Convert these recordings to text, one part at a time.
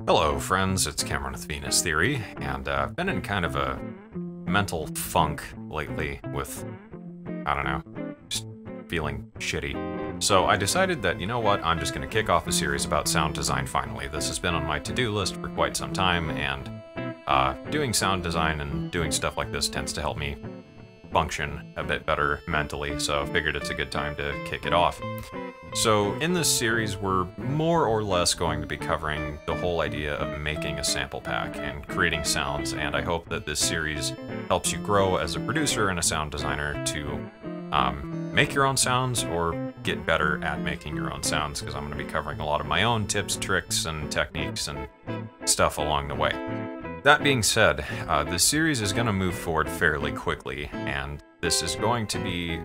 Hello friends, it's Cameron with Venus Theory, and I've been in kind of a mental funk lately with, I don't know, just feeling shitty. So I decided that, you know what, I'm just going to kick off a series about sound design finally. This has been on my to-do list for quite some time, and doing sound design and doing stuff like this tends to help me function a bit better mentally, so I figured it's a good time to kick it off. So in this series, we're more or less going to be covering the whole idea of making a sample pack and creating sounds, and I hope that this series helps you grow as a producer and a sound designer to make your own sounds or get better at making your own sounds, because I'm going to be covering a lot of my own tips, tricks, and techniques and stuff along the way. That being said, this series is going to move forward fairly quickly, and this is going to be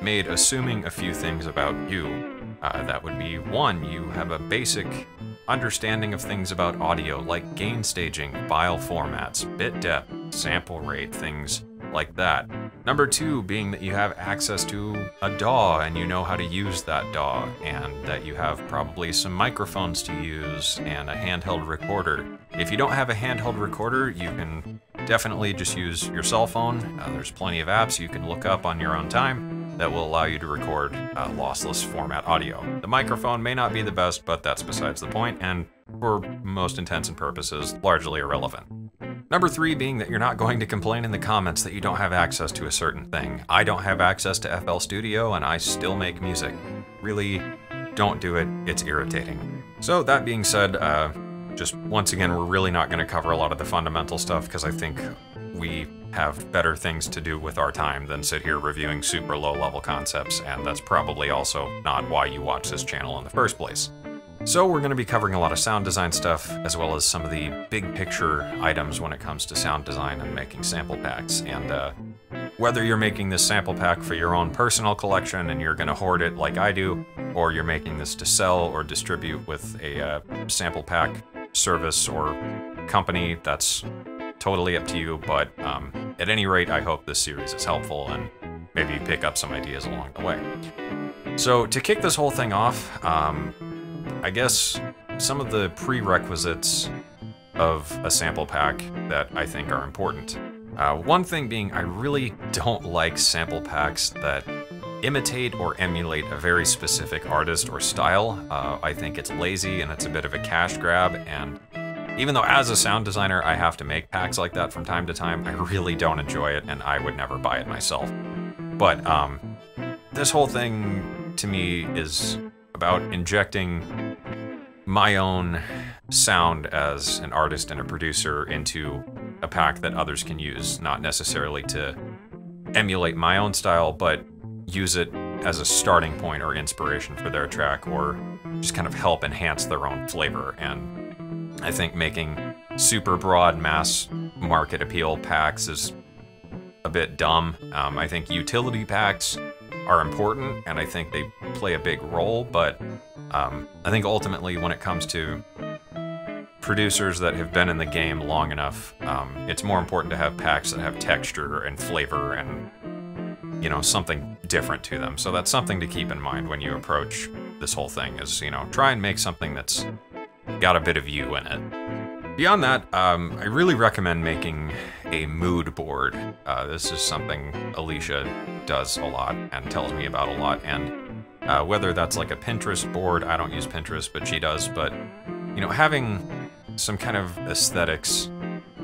made assuming a few things about you. That would be, one, you have a basic understanding of things about audio, like gain staging, file formats, bit depth, sample rate, things like that. Number two being that you have access to a DAW and you know how to use that DAW, and that you have probably some microphones to use and a handheld recorder. If you don't have a handheld recorder, you can definitely just use your cell phone. There's plenty of apps you can look up on your own time that will allow you to record lossless format audio. The microphone may not be the best, but that's besides the point, and for most intents and purposes, largely irrelevant. Number three being that you're not going to complain in the comments that you don't have access to a certain thing. I don't have access to FL Studio, and I still make music. Really, don't do it, it's irritating. So that being said, just once again, we're really not going to cover a lot of the fundamental stuff, because I think we have better things to do with our time than sit here reviewing super low-level concepts, and that's probably also not why you watch this channel in the first place. So we're going to be covering a lot of sound design stuff, as well as some of the big picture items when it comes to sound design and making sample packs. And whether you're making this sample pack for your own personal collection and you're going to hoard it like I do, or you're making this to sell or distribute with a sample pack service or company, that's totally up to you, but at any rate, I hope this series is helpful and maybe pick up some ideas along the way. So to kick this whole thing off, I guess some of the prerequisites of a sample pack that I think are important. One thing being, I really don't like sample packs that imitate or emulate a very specific artist or style. I think it's lazy and it's a bit of a cash grab, and even though as a sound designer I have to make packs like that from time to time, I really don't enjoy it and I would never buy it myself. But this whole thing to me is about injecting my own sound as an artist and a producer into a pack that others can use, not necessarily to emulate my own style, but use it as a starting point or inspiration for their track, or just kind of help enhance their own flavor. And I think making super broad mass market appeal packs is a bit dumb. I think utility packs are important, and I think they play a big role, but I think ultimately when it comes to producers that have been in the game long enough, it's more important to have packs that have texture and flavor and, you know, something different to them. So that's something to keep in mind when you approach this whole thing, is, you know, try and make something that's got a bit of you in it. Beyond that, I really recommend making a mood board. This is something Alicia does a lot and tells me about a lot, and whether that's like a Pinterest board, I don't use Pinterest, but she does, but you know, having some kind of aesthetics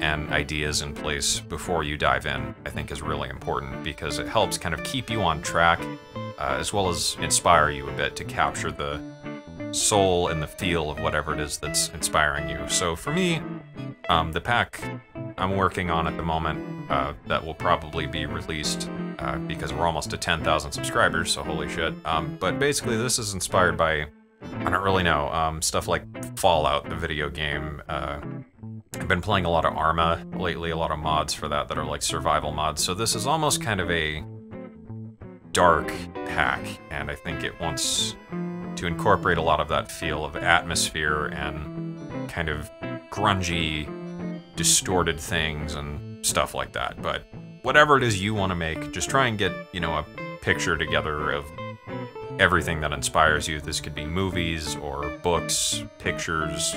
and ideas in place before you dive in, I think is really important because it helps kind of keep you on track, as well as inspire you a bit to capture the soul and the feel of whatever it is that's inspiring you. So for me, the pack I'm working on at the moment, that will probably be released because we're almost to 10,000 subscribers, so holy shit. But basically this is inspired by, I don't really know, stuff like Fallout, the video game. I've been playing a lot of Arma lately, a lot of mods for that are like survival mods, so this is almost kind of a dark pack, and I think it wants to incorporate a lot of that feel of atmosphere and kind of grungy, distorted things and stuff like that. But whatever it is you want to make, just try and get, you know, a picture together of everything that inspires you. This could be movies or books, pictures,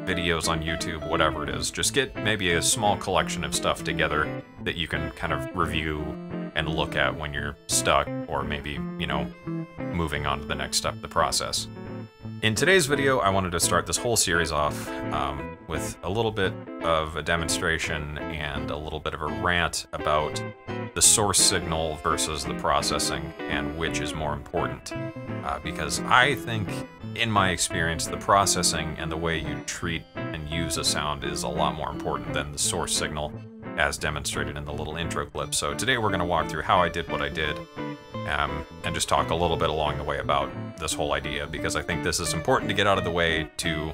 videos on YouTube, whatever it is. Just get maybe a small collection of stuff together that you can kind of review and look at when you're stuck, or maybe, you know, moving on to the next step of the process. In today's video, I wanted to start this whole series off with a little bit of a demonstration and a little bit of a rant about the source signal versus the processing and which is more important. Because I think, in my experience, the processing and the way you treat and use a sound is a lot more important than the source signal, as demonstrated in the little intro clip. So today we're going to walk through how I did what I did, and just talk a little bit along the way about this whole idea, because I think this is important to get out of the way to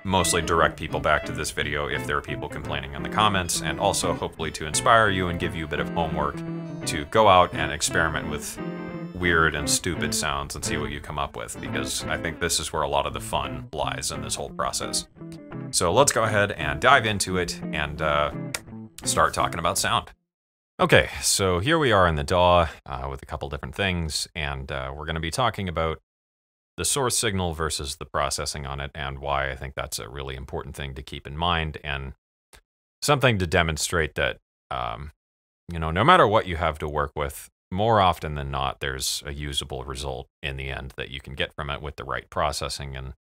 mostly direct people back to this video if there are people complaining in the comments, and also hopefully to inspire you and give you a bit of homework to go out and experiment with weird and stupid sounds and see what you come up with, because I think this is where a lot of the fun lies in this whole process. So let's go ahead and dive into it and start talking about sound. Okay, so here we are in the DAW with a couple different things, and we're going to be talking about the source signal versus the processing on it, and why I think that's a really important thing to keep in mind, and something to demonstrate that, you know, no matter what you have to work with, more often than not, there's a usable result in the end that you can get from it with the right processing and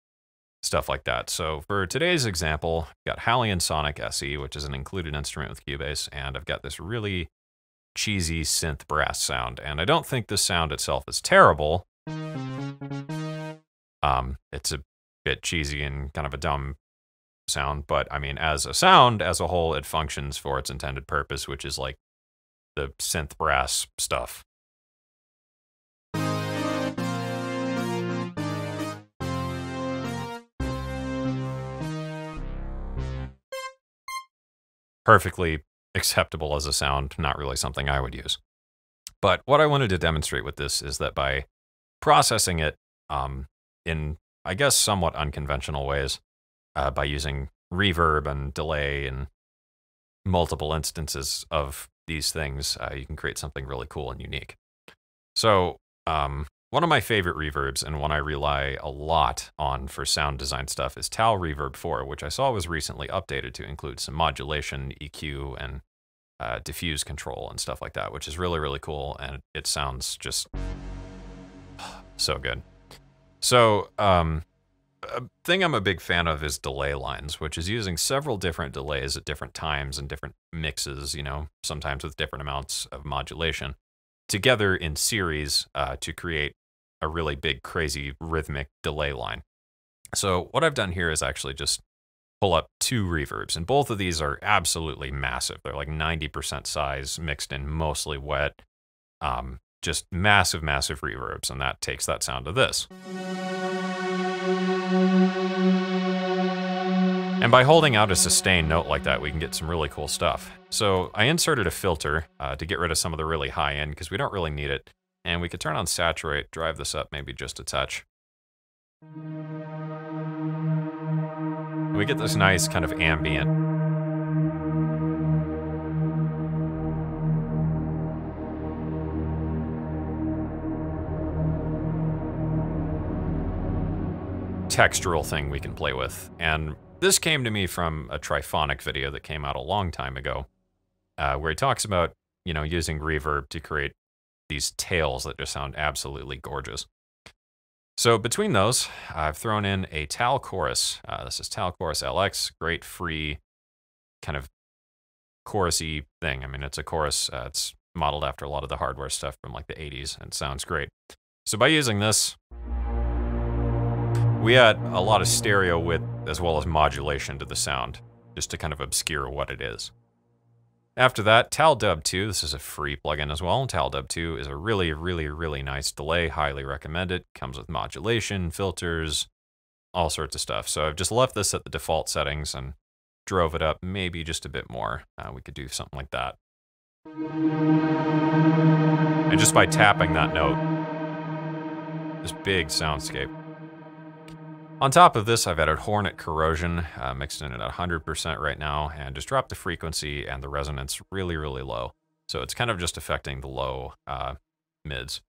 stuff like that. So for today's example, I've got Hallian Sonic SE, which is an included instrument with Cubase, and I've got this really cheesy synth brass sound. And I don't think the sound itself is terrible. It's a bit cheesy and kind of a dumb sound, but I mean, as a sound, as a whole, it functions for its intended purpose, which is like the synth brass stuff. Perfectly acceptable as a sound, not really something I would use. But what I wanted to demonstrate with this is that by processing it in, I guess, somewhat unconventional ways, by using reverb and delay and multiple instances of these things, you can create something really cool and unique. So one of my favorite reverbs, and one I rely a lot on for sound design stuff, is Tal Reverb 4, which I saw was recently updated to include some modulation, EQ, and diffuse control and stuff like that, which is really, really cool, and it sounds just so good. So a thing I'm a big fan of is delay lines, which is using several different delays at different times and different mixes, you know, sometimes with different amounts of modulation, together in series to create a really big, crazy rhythmic delay line. So what I've done here is actually just pull up 2 reverbs, and both of these are absolutely massive. They're like 90% size mixed in mostly wet, just massive, massive reverbs, and that takes that sound to this. And by holding out a sustained note like that, we can get some really cool stuff. So I inserted a filter to get rid of some of the really high end, because we don't really need it. And we could turn on saturate, drive this up maybe just a touch. And we get this nice kind of ambient. textural thing we can play with. And this came to me from a Triphonic video that came out a long time ago, where he talks about, you know, using reverb to create these tails that just sound absolutely gorgeous. So between those, I've thrown in a Tal Chorus. This is Tal Chorus LX, great free kind of chorusy thing. I mean, it's a chorus. It's modeled after a lot of the hardware stuff from like the 80s, and it sounds great. So by using this, we add a lot of stereo width as well as modulation to the sound, just to kind of obscure what it is. After that, DAWg 2, this is a free plugin as well. DAWg 2 is a really nice delay, highly recommend it. Comes with modulation, filters, all sorts of stuff. So I've just left this at the default settings and drove it up maybe just a bit more. We could do something like that. And just by tapping that note, this big soundscape. On top of this, I've added Hornet Corrosion, mixed in at 100% right now, and just dropped the frequency and the resonance really low. So it's kind of just affecting the low mids.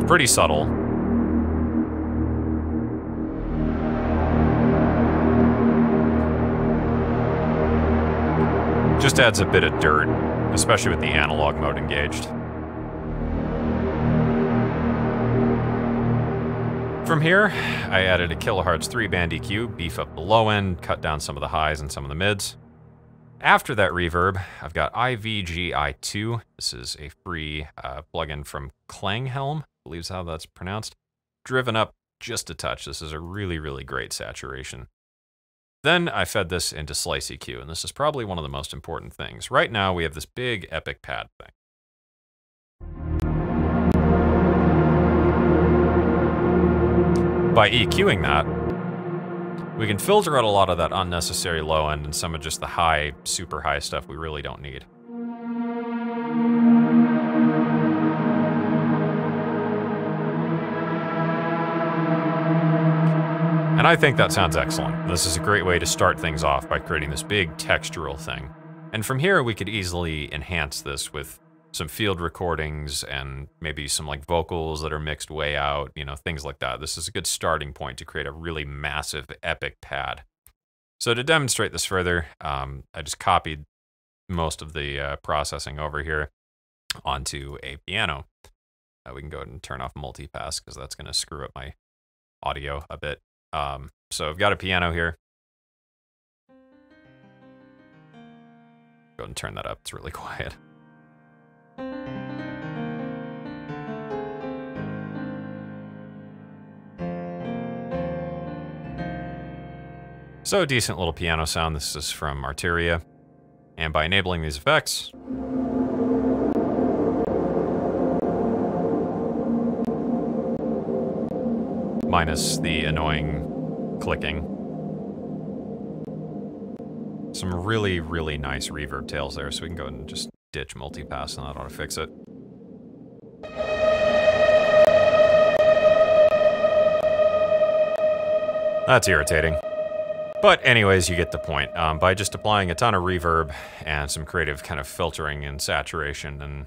Pretty subtle. Just adds a bit of dirt, especially with the analog mode engaged. From here, I added a kilohertz 3-band EQ, beef up the low end, cut down some of the highs and some of the mids. After that reverb, I've got IVGI2. This is a free plugin from Klanghelm, I believe is how that's pronounced. Driven up just a touch. This is a really great saturation. Then I fed this into Slice EQ, and this is probably one of the most important things. Right now, we have this big epic pad thing. By EQing that, we can filter out a lot of that unnecessary low end and some of just the high, super high stuff we really don't need. And I think that sounds excellent. This is a great way to start things off by creating this big textural thing. And from here, we could easily enhance this with some field recordings and maybe some like vocals that are mixed way out, you know, things like that. This is a good starting point to create a really massive, epic pad. So to demonstrate this further, I just copied most of the processing over here onto a piano. We can go ahead and turn off multipass because that's going to screw up my audio a bit. So I've got a piano here. Go ahead and turn that up. It's really quiet. So, decent little piano sound. This is from Arteria. And by enabling these effects, minus the annoying clicking, some really nice reverb tails there. So we can go ahead and just ditch multipass and that ought to fix it. That's irritating. But anyways, you get the point. By just applying a ton of reverb and some creative kind of filtering and saturation and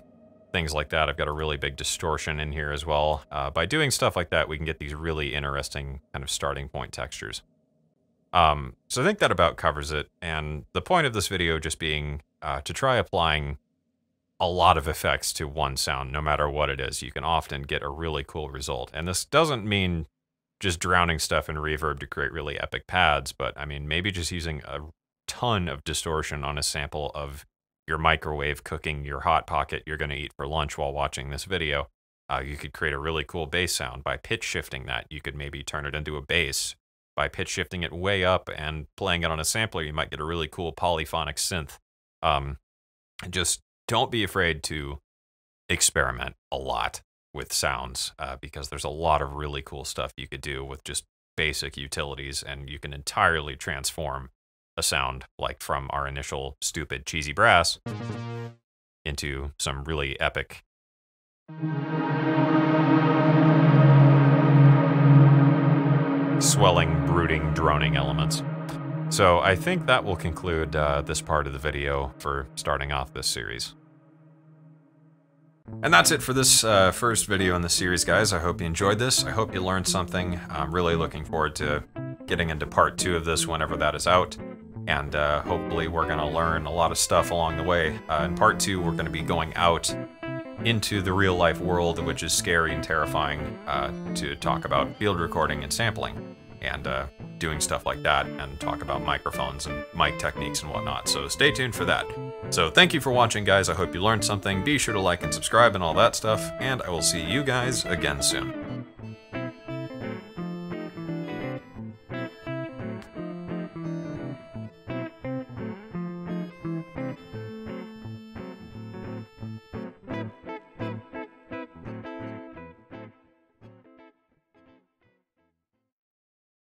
things like that, I've got a really big distortion in here as well. By doing stuff like that, we can get these really interesting kind of starting point textures. So I think that about covers it. And the point of this video just being to try applying a lot of effects to one sound, no matter what it is. You can often get a really cool result. And this doesn't mean just drowning stuff in reverb to create really epic pads, but I mean, maybe just using a ton of distortion on a sample of your microwave cooking your Hot Pocket you're going to eat for lunch while watching this video. You could create a really cool bass sound. By pitch shifting that, you could maybe turn it into a bass. By pitch shifting it way up and playing it on a sampler, you might get a really cool polyphonic synth. Just don't be afraid to experiment a lot with sounds, because there's a lot of really cool stuff you could do with just basic utilities, and you can entirely transform a sound, like from our initial stupid cheesy brass into some really epic swelling, brooding, droning elements. So I think that will conclude this part of the video for starting off this series. And that's it for this first video in the series, guys. I hope you enjoyed this. I hope you learned something. I'm really looking forward to getting into part 2 of this whenever that is out. And hopefully we're going to learn a lot of stuff along the way. In part 2, we're going to be going out into the real-life world, which is scary and terrifying, to talk about field recording and sampling, and doing stuff like that, and talk about microphones and mic techniques and whatnot. So stay tuned for that. So thank you for watching, guys. I hope you learned something. Be sure to like and subscribe and all that stuff, and I will see you guys again soon.